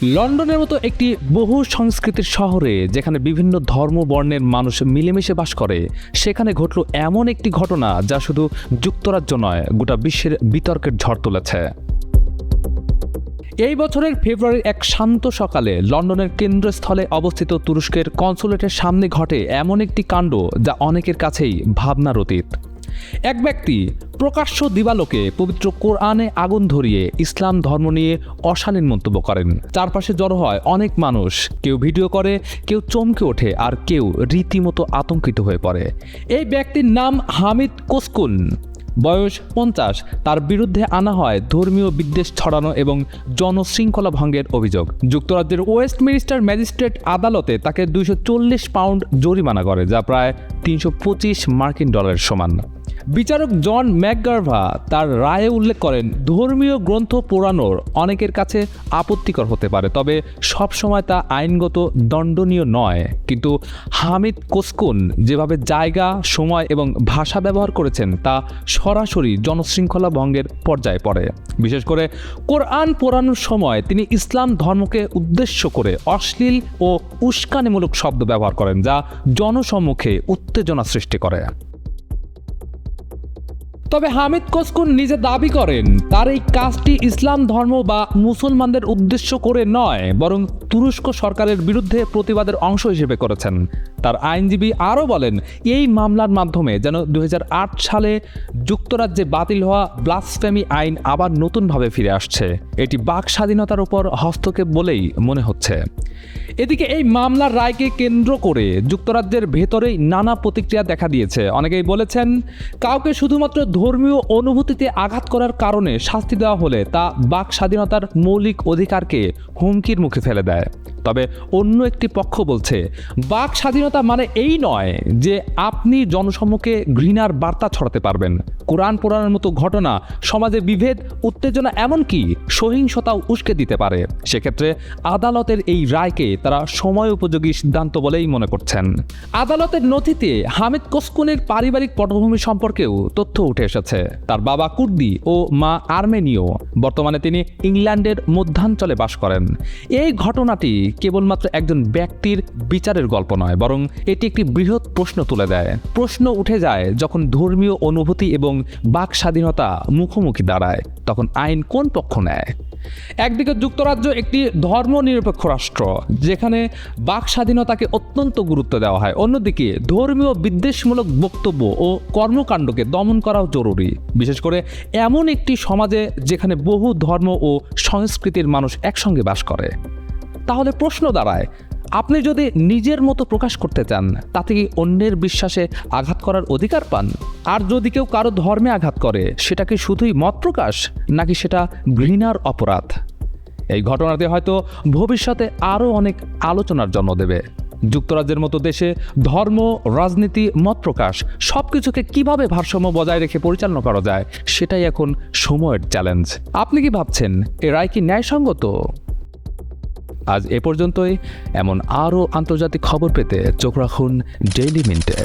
লন্ডনের মতো একটি বহু সংস্কৃতির শহরে যেখানে বিভিন্ন ধর্ম বর্ণের মানুষ মিলেমিশে বাস করে, সেখানে ঘটল এমন একটি ঘটনা যা শুধু যুক্তরাজ্য নয়, গোটা বিশ্বের বিতর্কের ঝড় তুলেছে। এই বছরের ফেব্রুয়ারির এক শান্ত সকালে লন্ডনের কেন্দ্রস্থলে অবস্থিত তুরস্কের কনসুলেটের সামনে ঘটে এমন একটি কাণ্ড যা অনেকের কাছেই ভাবনার অতীত। এক ব্যক্তি প্রকাশ্য দিবালোকে পবিত্র কোরআনে আগুন ধরিয়ে ইসলাম ধর্ম নিয়ে অশালীন মন্তব্য করেন। চারপাশে জড়ো হয় অনেক মানুষ, কেউ ভিডিও করে, কেউ চমকে ওঠে, আর কেউ রীতিমতো আতঙ্কিত হয়ে পড়ে। এই ব্যক্তির নাম হামিদ কোসকুন, বয়স 50। তার বিরুদ্ধে আনা হয় ধর্মীয় বিদ্বেষ ছড়ানো এবং জনশৃঙ্খলা ভঙ্গের অভিযোগ। যুক্তরাজ্যের ওয়েস্টমিনিস্টার ম্যাজিস্ট্রেট আদালতে তাকে 240 পাউন্ড জরিমানা করে, যা প্রায় 325 মার্কিন ডলারের সমান। বিচারক জন ম্যাকগার্ভা তার রায়ে উল্লেখ করেন, ধর্মীয় গ্রন্থ পোড়ানোর অনেকের কাছে আপত্তিকর হতে পারে, তবে সবসময় তা আইনগত দণ্ডনীয় নয়। কিন্তু হামিদ কোসকুন যেভাবে জায়গা, সময় এবং ভাষা ব্যবহার করেছেন তা সরাসরি জনশৃঙ্খলা ভঙ্গের পর্যায়ে পড়ে। বিশেষ করে কোরআন পোড়ানোর সময় তিনি ইসলাম ধর্মকে উদ্দেশ্য করে অশ্লীল ও উস্কানিমূলক শব্দ ব্যবহার করেন, যা জনসম্মুখে উত্তেজনা সৃষ্টি করে। তবে হামিদ কোসকুন নিজে দাবি করেন তার এই কাজটি ইসলাম ধর্ম বা মুসলমানদের উদ্দেশ্য করে নয়, বরং তুরস্ক সরকারের বিরুদ্ধে প্রতিবাদের অংশ হিসেবে করেছেন। তার আইনজীবী আরও বলেন, এই মামলার মাধ্যমে যেন 2008 সালে যুক্তরাজ্যে বাতিল হওয়া ব্লাসফেমি আইন আবার নতুনভাবে ফিরে আসছে। এটি বাক স্বাধীনতার উপর হস্তক্ষেপ বলেই মনে হচ্ছে। এদিকে এই মামলার রায়কে কেন্দ্র করে যুক্তরাজ্যের ভেতরেই নানা প্রতিক্রিয়া দেখা দিয়েছে। অনেকেই বলেছেন, কাউকে শুধুমাত্র ধর্মীয় অনুভূতিতে আঘাত করার কারণে শাস্তি দেওয়া হলে তা বাক স্বাধীনতার মৌলিক অধিকারকে হুমকির মুখে ফেলে দেয়। তবে অন্য একটি পক্ষ বলছে, বাক স্বাধীনতা মানে এই নয় যে আপনি জনসম্মুখে ঘৃণার বার্তা ছড়াতে পারবেন। কোরআন পোড়ানোর মতো ঘটনা সমাজে বিভেদ, উত্তেজনা, এমনকি সহিংসতাও উস্কে দিতে পারে। সেক্ষেত্রে আদালতের এই রায়কে তারা সময় উপযোগী সিদ্ধান্ত বলেই মনে করছেন। আদালতের নথিতে হামিদ কোসকুনের পারিবারিক পটভূমি সম্পর্কেও তথ্য উঠে এসেছে। তার বাবা কুর্দি ও মা আর্মেনীয়। বর্তমানে তিনি ইংল্যান্ডের মধ্যাঞ্চলে বাস করেন। এই ঘটনাটি কেবলমাত্র একজন ব্যক্তির বিচারের গল্প নয়, বরং এটি একটি বৃহৎ প্রশ্ন তুলে দেয়। প্রশ্ন উঠে যায়, যখন ধর্মীয় অনুভূতি এবং বাক স্বাধীনতা মুখোমুখি দাঁড়ায়, তখন আইন কোন পক্ষ নেয়? একদিকে যুক্তরাজ্য একটি ধর্মনিরপেক্ষ রাষ্ট্র যেখানে বাক স্বাধীনতাকে অত্যন্ত গুরুত্ব দেওয়া হয়, অন্যদিকে ধর্মীয় বিদ্বেষমূলক বক্তব্য ও কর্মকাণ্ডকে দমন করাও জরুরি, বিশেষ করে এমন একটি সমাজে যেখানে বহু ধর্ম ও সংস্কৃতির মানুষ একসঙ্গে বাস করে। তাহলে প্রশ্ন দাঁড়ায়, আপনি যদি নিজের মতো প্রকাশ করতে চান, তাতে কি অন্যের বিশ্বাসে আঘাত করার অধিকার পান? আর যদি কেউ কারো ধর্মে আঘাত করে, সেটা কি শুধুই মত প্রকাশ, নাকি সেটা ঘৃণার অপরাধ? এই ঘটনাতে হয়তো ভবিষ্যতে আরও অনেক আলোচনার জন্ম দেবে। যুক্তরাজ্যের মতো দেশে ধর্ম, রাজনীতি, মত প্রকাশ সবকিছুকে কিভাবে ভারসাম্য বজায় রেখে পরিচালনা করা যায়, সেটাই এখন সময়ের চ্যালেঞ্জ। আপনি কি ভাবছেন, এ রায় কি ন্যায়সঙ্গত? আজ এ পর্যন্তই। এমন আরও আন্তর্জাতিক খবর পেতে চোখ রাখুন ডেইলি মিন্টে।